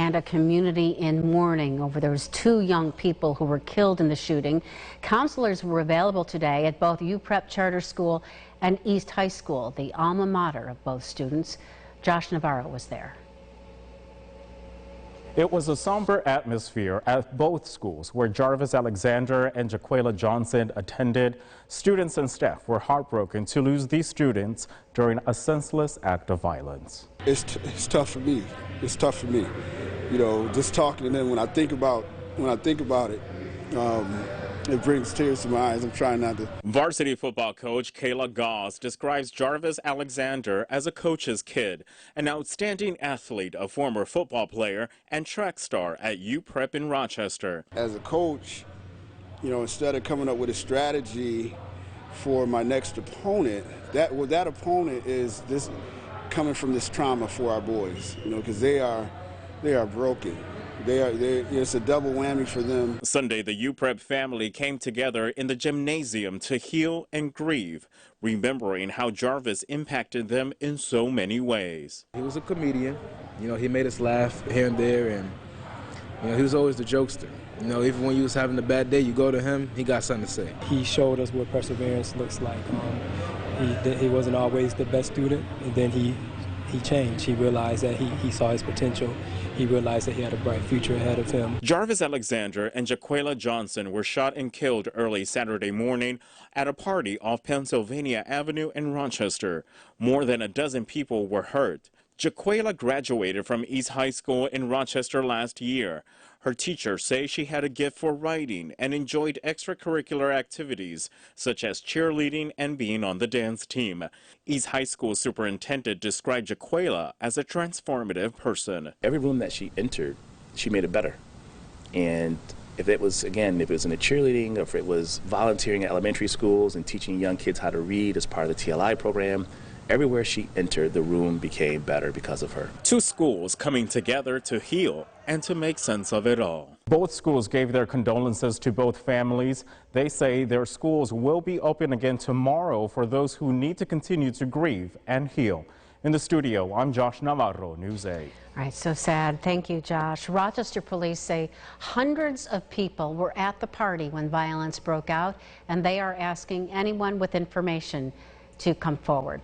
and a community in mourning over those two young people who were killed in the shooting. Counselors were available today at both UPrep Charter School and East High School, the alma mater of both students. Josh Navarro was there. It was a somber atmosphere at both schools where Jarvis Alexander and Jaquela Johnson attended. Students and staff were heartbroken to lose these students during a senseless act of violence. It's tough for me. It's tough for me. You know, just talking to them, when I think about it, it brings tears to my eyes. I'm trying not to. Varsity football coach Kayla Goss describes Jarvis Alexander as a coach's kid, an outstanding athlete, a former football player, and track star at UPrep in Rochester. As a coach, you know, instead of coming up with a strategy for my next opponent, that opponent is this coming from this trauma for our boys, you know, because they are broken. It's a double whammy for them. Sunday, the UPrep family came together in the gymnasium to heal and grieve, remembering how Jarvis impacted them in so many ways. He was a comedian. You know, he made us laugh here and there, and you know, he was always the jokester. You know, even when you was having a bad day, you go to him, he got something to say. He showed us what perseverance looks like. He wasn't always the best student, and then he changed. He realized that he saw his potential. He realized that he had a bright future ahead of him. Jarvis Alexander and Jaquela Johnson were shot and killed early Saturday morning at a party off Pennsylvania Avenue in Rochester. More than a dozen people were hurt. Jaquela graduated from East High School in Rochester last year. Her teachers say she had a gift for writing and enjoyed extracurricular activities such as cheerleading and being on the dance team. East High School superintendent described Jaquela as a transformative person. Every room that she entered, she made it better. And if it was in the cheerleading, or if it was volunteering at elementary schools and teaching young kids how to read as part of the TLI program, everywhere she entered, the room became better because of her. Two schools coming together to heal and to make sense of it all. Both schools gave their condolences to both families. They say their schools will be open again tomorrow for those who need to continue to grieve and heal. In the studio, I'm Josh Navarro, News 8. All right, so sad. Thank you, Josh. Rochester police say hundreds of people were at the party when violence broke out, and they are asking anyone with information to come forward.